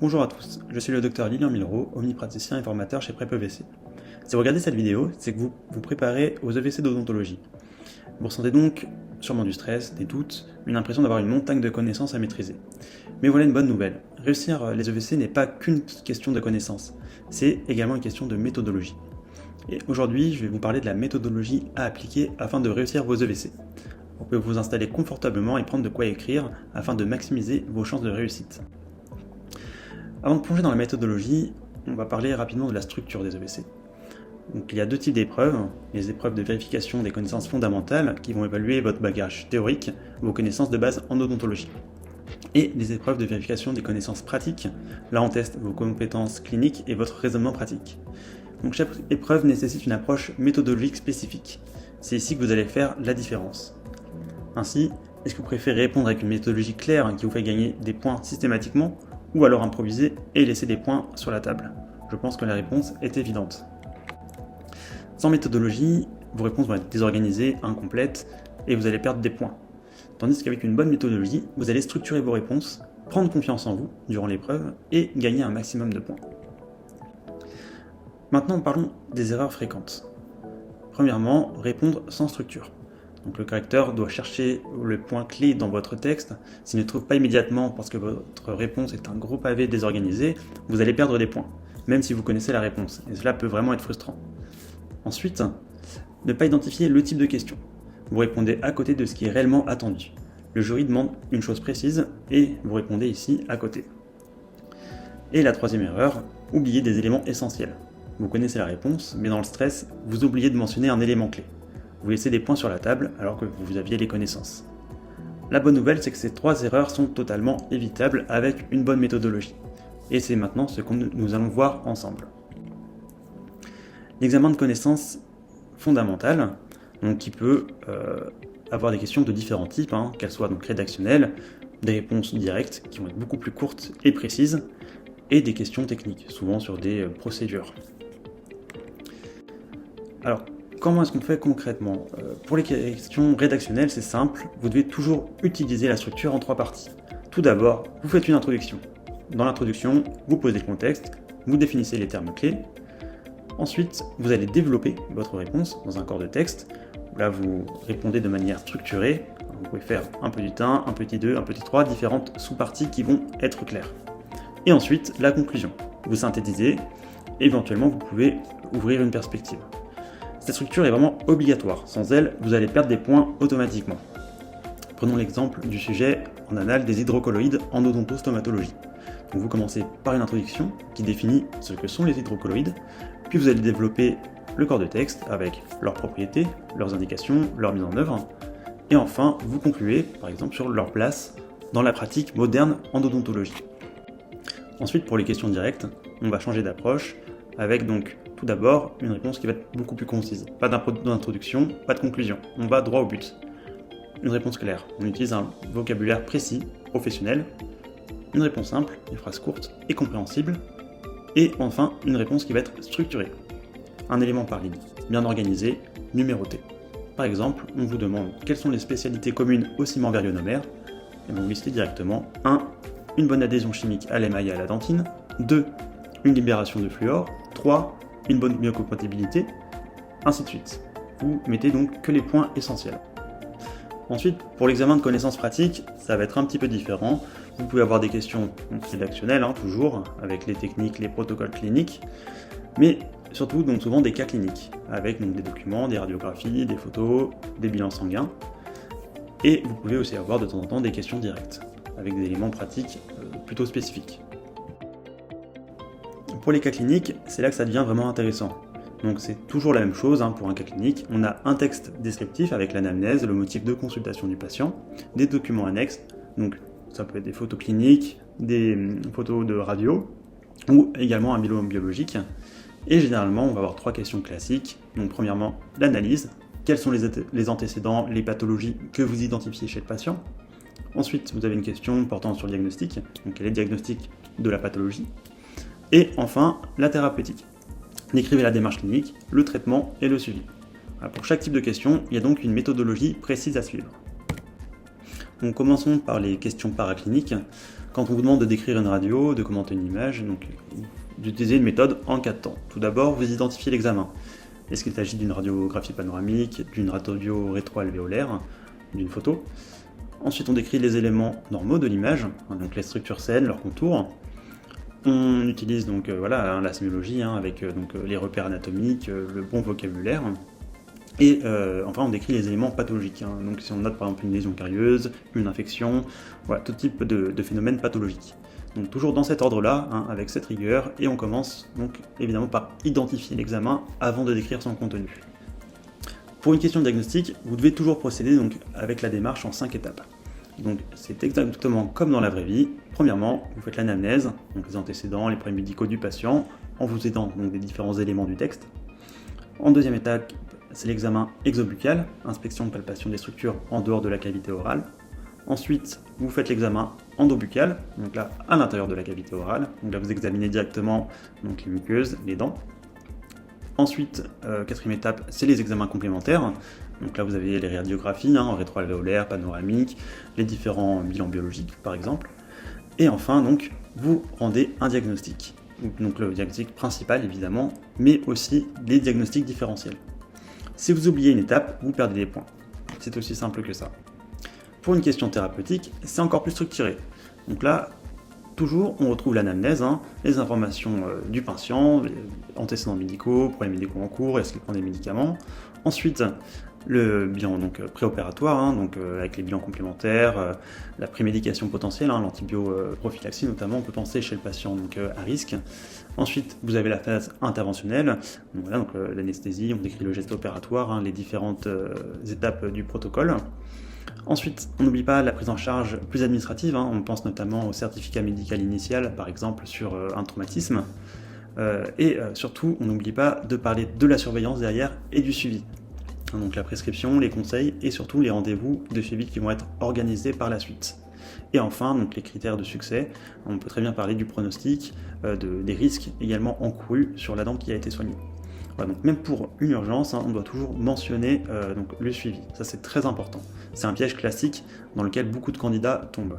Bonjour à tous, je suis le docteur Lilian Milro, omnipraticien et formateur chez PrepEVC. Si vous regardez cette vidéo, c'est que vous vous préparez aux EVC d'odontologie. Vous ressentez donc sûrement du stress, des doutes, une impression d'avoir une montagne de connaissances à maîtriser. Mais voilà une bonne nouvelle, réussir les EVC n'est pas qu'une question de connaissances, c'est également une question de méthodologie. Et aujourd'hui, je vais vous parler de la méthodologie à appliquer afin de réussir vos EVC. Vous pouvez vous installer confortablement et prendre de quoi écrire afin de maximiser vos chances de réussite. Avant de plonger dans la méthodologie, on va parler rapidement de la structure des EVC. Donc, il y a deux types d'épreuves, les épreuves de vérification des connaissances fondamentales qui vont évaluer votre bagage théorique, vos connaissances de base en odontologie. Et les épreuves de vérification des connaissances pratiques, là on teste vos compétences cliniques et votre raisonnement pratique. Donc chaque épreuve nécessite une approche méthodologique spécifique. C'est ici que vous allez faire la différence. Ainsi, est-ce que vous préférez répondre avec une méthodologie claire qui vous fait gagner des points systématiquement, ou alors improviser et laisser des points sur la table? Je pense que la réponse est évidente. Sans méthodologie, vos réponses vont être désorganisées, incomplètes, et vous allez perdre des points. Tandis qu'avec une bonne méthodologie, vous allez structurer vos réponses, prendre confiance en vous durant l'épreuve et gagner un maximum de points. Maintenant, parlons des erreurs fréquentes. Premièrement, répondre sans structure. Donc le correcteur doit chercher le point clé dans votre texte. S'il ne trouve pas immédiatement parce que votre réponse est un gros pavé désorganisé, vous allez perdre des points, même si vous connaissez la réponse, et cela peut vraiment être frustrant. Ensuite, ne pas identifier le type de question. Vous répondez à côté de ce qui est réellement attendu. Le jury demande une chose précise et vous répondez ici à côté. Et la troisième erreur, oublier des éléments essentiels. Vous connaissez la réponse, mais dans le stress, vous oubliez de mentionner un élément clé. Vous laissez des points sur la table alors que vous aviez les connaissances. La bonne nouvelle, c'est que ces trois erreurs sont totalement évitables avec une bonne méthodologie. Et c'est maintenant ce que nous allons voir ensemble. L'examen de connaissances fondamentales, donc qui peut avoir des questions de différents types, qu'elles soient donc rédactionnelles, des réponses directes qui vont être beaucoup plus courtes et précises, et des questions techniques, souvent sur des procédures. Alors, comment est-ce qu'on fait concrètement? Pour les questions rédactionnelles, c'est simple, vous devez toujours utiliser la structure en trois parties. Tout d'abord, vous faites une introduction. Dans l'introduction, vous posez le contexte, vous définissez les termes clés. Ensuite, vous allez développer votre réponse dans un corps de texte. Là, vous répondez de manière structurée. Vous pouvez faire un petit 1, un petit 2, un petit 3, différentes sous-parties qui vont être claires. Et ensuite, la conclusion. Vous synthétisez, et éventuellement, vous pouvez ouvrir une perspective. Cette structure est vraiment obligatoire. Sans elle, vous allez perdre des points automatiquement. Prenons l'exemple du sujet en anal des hydrocolloïdes en odontostomatologie. Donc vous commencez par une introduction qui définit ce que sont les hydrocolloïdes, puis vous allez développer le corps de texte avec leurs propriétés, leurs indications, leur mise en œuvre, et enfin vous concluez par exemple sur leur place dans la pratique moderne en odontologie. Ensuite, pour les questions directes, on va changer d'approche avec donc tout d'abord une réponse qui va être beaucoup plus concise. Pas d'introduction, pas de conclusion, on va droit au but. Une réponse claire, on utilise un vocabulaire précis, professionnel, une réponse simple, une phrase courte et compréhensible, et enfin une réponse qui va être structurée. Un élément par ligne, bien organisé, numéroté. Par exemple, on vous demande quelles sont les spécialités communes au ciment verionomère, et vous listez directement 1. Une bonne adhésion chimique à l'émail et à la dentine, 2. Une libération de fluor, 3. Une bonne biocompatibilité, ainsi de suite. Vous mettez donc que les points essentiels. Ensuite, pour l'examen de connaissances pratiques, ça va être un petit peu différent. Vous pouvez avoir des questions rédactionnelles, toujours, avec les techniques, les protocoles cliniques, mais surtout donc souvent des cas cliniques, avec donc, des documents, des radiographies, des photos, des bilans sanguins. Et vous pouvez aussi avoir de temps en temps des questions directes, avec des éléments pratiques plutôt spécifiques. Pour les cas cliniques, c'est là que ça devient vraiment intéressant. Donc c'est toujours la même chose pour un cas clinique. On a un texte descriptif avec l'anamnèse, le motif de consultation du patient, des documents annexes, donc ça peut être des photos cliniques, des photos de radio, ou également un bilan biologique. Et généralement, on va avoir trois questions classiques. Donc premièrement, l'analyse. Quels sont les antécédents, les pathologies que vous identifiez chez le patient? Ensuite, vous avez une question portant sur le diagnostic. Donc quel est le diagnostic de la pathologie? Et enfin, la thérapeutique. Décrivez la démarche clinique, le traitement et le suivi. Alors pour chaque type de question, il y a donc une méthodologie précise à suivre. Donc commençons par les questions paracliniques. Quand on vous demande de décrire une radio, de commenter une image, donc d'utiliser une méthode en 4 temps. Tout d'abord, vous identifiez l'examen. Est-ce qu'il s'agit d'une radiographie panoramique, d'une radio rétro-alvéolaire, d'une photo? Ensuite, on décrit les éléments normaux de l'image, donc les structures saines, leurs contours. On utilise donc la sémiologie avec les repères anatomiques, le bon vocabulaire. Et enfin, on décrit les éléments pathologiques. Donc si on note par exemple une lésion carieuse, une infection, voilà, tout type de phénomène pathologique. Donc toujours dans cet ordre-là, avec cette rigueur, et on commence donc évidemment par identifier l'examen avant de décrire son contenu. Pour une question diagnostique, vous devez toujours procéder donc avec la démarche en 5 étapes. Donc c'est exactement comme dans la vraie vie. Premièrement, vous faites l'anamnèse, donc les antécédents, les problèmes médicaux du patient, en vous aidant donc des différents éléments du texte. En deuxième étape, c'est l'examen exobuccal, inspection de palpation des structures en dehors de la cavité orale. Ensuite, vous faites l'examen endobuccal, donc là à l'intérieur de la cavité orale. Donc là vous examinez directement donc, les muqueuses, les dents. Ensuite, quatrième étape, c'est les examens complémentaires. Donc là vous avez les radiographies, rétro-alvéolaires, panoramiques, les différents bilans biologiques par exemple. Et enfin, donc, vous rendez un diagnostic. Donc le diagnostic principal évidemment, mais aussi les diagnostics différentiels. Si vous oubliez une étape, vous perdez des points. C'est aussi simple que ça. Pour une question thérapeutique, c'est encore plus structuré. Donc là, toujours, on retrouve l'anamnèse, les informations du patient, les antécédents médicaux, problèmes médicaux en cours, est-ce qu'il prend des médicaments. Ensuite, le bilan préopératoire, avec les bilans complémentaires, la prémédication potentielle, l'antibioprophylaxie notamment, on peut penser chez le patient à risque. Ensuite, vous avez la phase interventionnelle, l'anesthésie, on décrit le geste opératoire, les différentes étapes du protocole. Ensuite, on n'oublie pas la prise en charge plus administrative, on pense notamment au certificat médical initial, par exemple sur un traumatisme. Et surtout, on n'oublie pas de parler de la surveillance derrière et du suivi. Donc la prescription, les conseils et surtout les rendez-vous de suivi qui vont être organisés par la suite. Et enfin, donc les critères de succès, on peut très bien parler du pronostic, des risques également encourus sur la dent qui a été soignée. Voilà, donc même pour une urgence, on doit toujours mentionner le suivi. Ça c'est très important. C'est un piège classique dans lequel beaucoup de candidats tombent.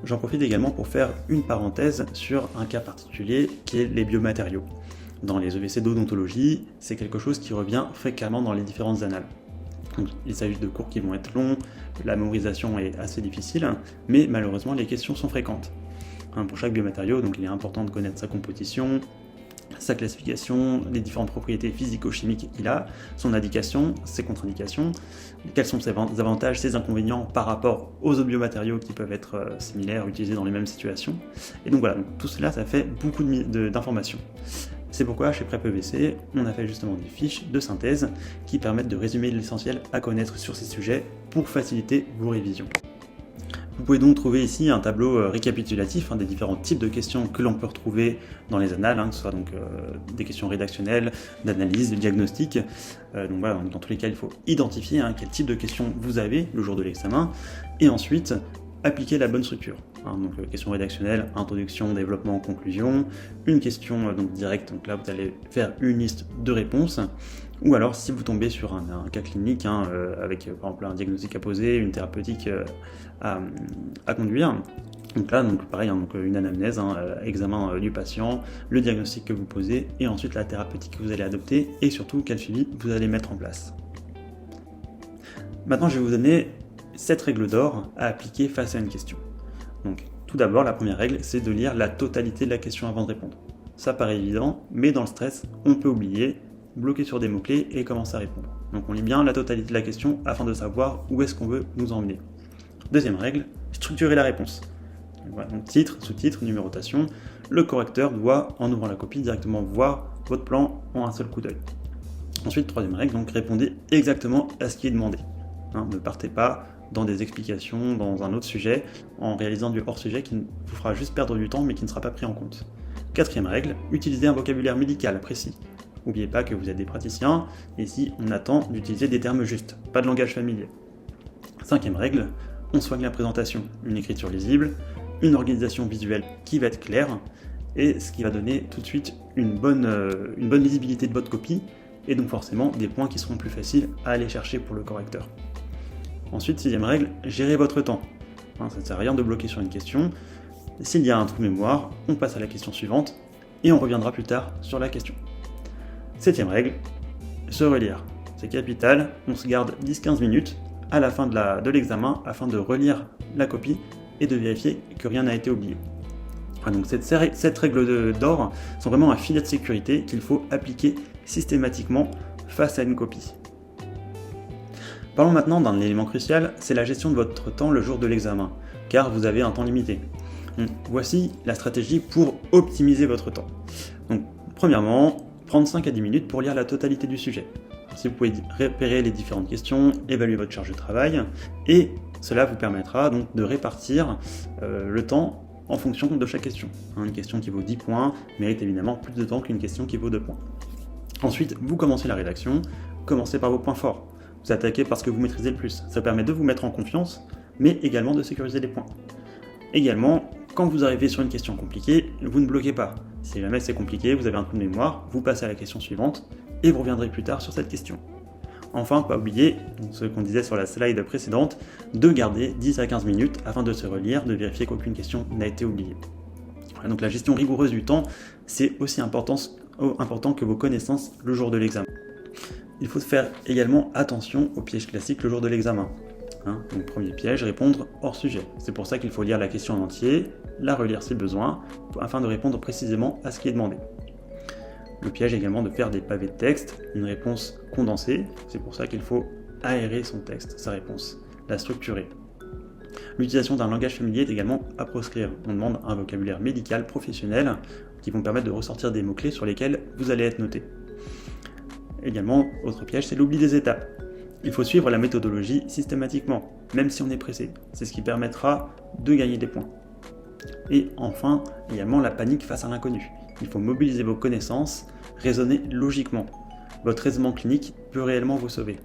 J'en profite également pour faire une parenthèse sur un cas particulier qui est les biomatériaux. Dans les EVC d'odontologie, c'est quelque chose qui revient fréquemment dans les différentes annales. Donc, il s'agit de cours qui vont être longs, la mémorisation est assez difficile, mais malheureusement les questions sont fréquentes. Pour chaque biomatériau, donc il est important de connaître sa composition, sa classification, les différentes propriétés physico-chimiques qu'il a, son indication, ses contre-indications, quels sont ses avantages, ses inconvénients par rapport aux autres biomatériaux qui peuvent être similaires, utilisés dans les mêmes situations. Et donc voilà, tout cela, ça fait beaucoup d'informations. C'est pourquoi chez PrepEVC, on a fait justement des fiches de synthèse qui permettent de résumer l'essentiel à connaître sur ces sujets pour faciliter vos révisions. Vous pouvez donc trouver ici un tableau récapitulatif des différents types de questions que l'on peut retrouver dans les annales, que ce soit donc des questions rédactionnelles, d'analyse, de diagnostic. Donc voilà, dans tous les cas, il faut identifier quel type de questions vous avez le jour de l'examen et ensuite appliquer la bonne structure. Donc question rédactionnelle, introduction, développement, conclusion, une question directe, donc là vous allez faire une liste de réponses, ou alors si vous tombez sur un cas clinique avec par exemple un diagnostic à poser, une thérapeutique à conduire, donc là pareil, une anamnèse, examen du patient, le diagnostic que vous posez, et ensuite la thérapeutique que vous allez adopter, et surtout quel suivi vous allez mettre en place. Maintenant je vais vous donner 7 règles d'or à appliquer face à une question. Donc, tout d'abord, la première règle, c'est de lire la totalité de la question avant de répondre. Ça paraît évident, mais dans le stress, on peut oublier, bloquer sur des mots-clés et commencer à répondre. Donc on lit bien la totalité de la question afin de savoir où est-ce qu'on veut nous emmener. Deuxième règle, structurer la réponse. Voilà, donc titre, sous-titre, numérotation. Le correcteur doit, en ouvrant la copie, directement voir votre plan en un seul coup d'œil. Ensuite, troisième règle, donc répondez exactement à ce qui est demandé. Ne partez pas dans des explications, dans un autre sujet, en réalisant du hors-sujet qui vous fera juste perdre du temps mais qui ne sera pas pris en compte. Quatrième règle, utilisez un vocabulaire médical précis. N'oubliez pas que vous êtes des praticiens, et ici on attend d'utiliser des termes justes, pas de langage familier. Cinquième règle, on soigne la présentation, une écriture lisible, une organisation visuelle qui va être claire, et ce qui va donner tout de suite une bonne lisibilité de votre copie, et donc forcément des points qui seront plus faciles à aller chercher pour le correcteur. Ensuite, sixième règle, gérez votre temps. Ça ne sert à rien de bloquer sur une question. S'il y a un trou de mémoire, on passe à la question suivante et on reviendra plus tard sur la question. 7e règle, se relire. C'est capital, on se garde 10-15 minutes à la fin de l'examen afin de relire la copie et de vérifier que rien n'a été oublié. Donc cette règle d'or sont vraiment un filet de sécurité qu'il faut appliquer systématiquement face à une copie. Parlons maintenant d'un élément crucial, c'est la gestion de votre temps le jour de l'examen, car vous avez un temps limité. Voici la stratégie pour optimiser votre temps. Donc, premièrement, prendre 5 à 10 minutes pour lire la totalité du sujet. Si vous pouvez repérer les différentes questions, évaluer votre charge de travail, et cela vous permettra donc de répartir le temps en fonction de chaque question. Une question qui vaut 10 points mérite évidemment plus de temps qu'une question qui vaut 2 points. Ensuite, vous commencez la rédaction, commencez par vos points forts. Vous attaquez parce que vous maîtrisez le plus. Ça permet de vous mettre en confiance, mais également de sécuriser les points. Également, quand vous arrivez sur une question compliquée, vous ne bloquez pas. Si jamais c'est compliqué, vous avez un trou de mémoire, vous passez à la question suivante et vous reviendrez plus tard sur cette question. Enfin, pas oublier, ce qu'on disait sur la slide précédente, de garder 10 à 15 minutes afin de se relire, de vérifier qu'aucune question n'a été oubliée. Donc la gestion rigoureuse du temps, c'est aussi important que vos connaissances le jour de l'examen. Il faut faire également attention aux pièges classiques le jour de l'examen. Donc premier piège, répondre hors sujet. C'est pour ça qu'il faut lire la question en entier, la relire si besoin, afin de répondre précisément à ce qui est demandé. Le piège également de faire des pavés de texte, une réponse condensée, c'est pour ça qu'il faut aérer son texte, sa réponse, la structurer. L'utilisation d'un langage familier est également à proscrire. On demande un vocabulaire médical professionnel qui vont permettre de ressortir des mots-clés sur lesquels vous allez être noté. Également, autre piège, c'est l'oubli des étapes. Il faut suivre la méthodologie systématiquement, même si on est pressé. C'est ce qui permettra de gagner des points. Et enfin, également la panique face à l'inconnu. Il faut mobiliser vos connaissances, raisonner logiquement. Votre raisonnement clinique peut réellement vous sauver.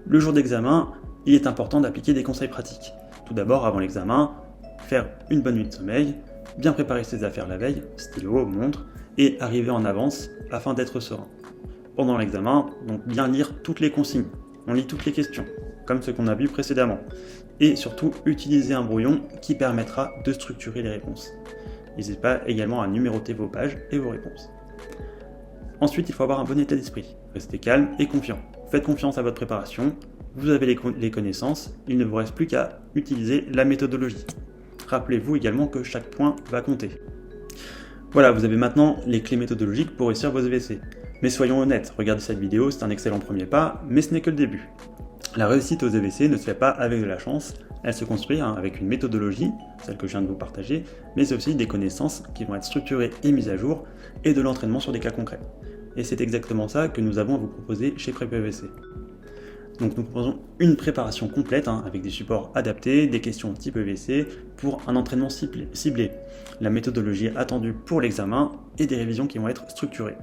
Le jour d'examen, il est important d'appliquer des conseils pratiques. Tout d'abord, avant l'examen, faire une bonne nuit de sommeil, bien préparer ses affaires la veille, stylo, montre, et arriver en avance afin d'être serein. Pendant l'examen, donc bien lire toutes les consignes. On lit toutes les questions, comme ce qu'on a vu précédemment. Et surtout, utiliser un brouillon qui permettra de structurer les réponses. N'hésitez pas également à numéroter vos pages et vos réponses. Ensuite, il faut avoir un bon état d'esprit. Restez calme et confiant. Faites confiance à votre préparation. Vous avez les connaissances. Il ne vous reste plus qu'à utiliser la méthodologie. Rappelez-vous également que chaque point va compter. Voilà, vous avez maintenant les clés méthodologiques pour réussir vos EVC. Mais soyons honnêtes, regardez cette vidéo, c'est un excellent premier pas, mais ce n'est que le début. La réussite aux EVC ne se fait pas avec de la chance, elle se construit avec une méthodologie, celle que je viens de vous partager, mais aussi des connaissances qui vont être structurées et mises à jour, et de l'entraînement sur des cas concrets. Et c'est exactement ça que nous avons à vous proposer chez PrepEVC. Donc nous proposons une préparation complète avec des supports adaptés, des questions type EVC pour un entraînement ciblé, la méthodologie attendue pour l'examen et des révisions qui vont être structurées.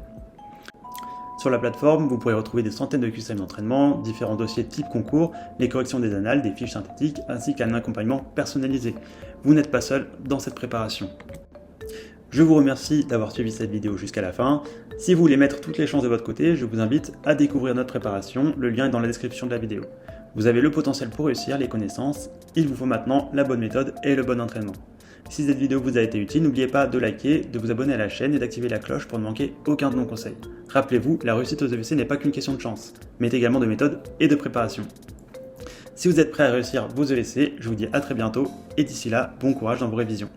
Sur la plateforme, vous pourrez retrouver des centaines de QCM d'entraînement, différents dossiers type concours, les corrections des annales, des fiches synthétiques, ainsi qu'un accompagnement personnalisé. Vous n'êtes pas seul dans cette préparation. Je vous remercie d'avoir suivi cette vidéo jusqu'à la fin. Si vous voulez mettre toutes les chances de votre côté, je vous invite à découvrir notre préparation, le lien est dans la description de la vidéo. Vous avez le potentiel pour réussir les connaissances, il vous faut maintenant la bonne méthode et le bon entraînement. Si cette vidéo vous a été utile, n'oubliez pas de liker, de vous abonner à la chaîne et d'activer la cloche pour ne manquer aucun de nos conseils. Rappelez-vous, la réussite aux EVC n'est pas qu'une question de chance, mais également de méthode et de préparation. Si vous êtes prêt à réussir vos EVC, je vous dis à très bientôt et d'ici là, bon courage dans vos révisions.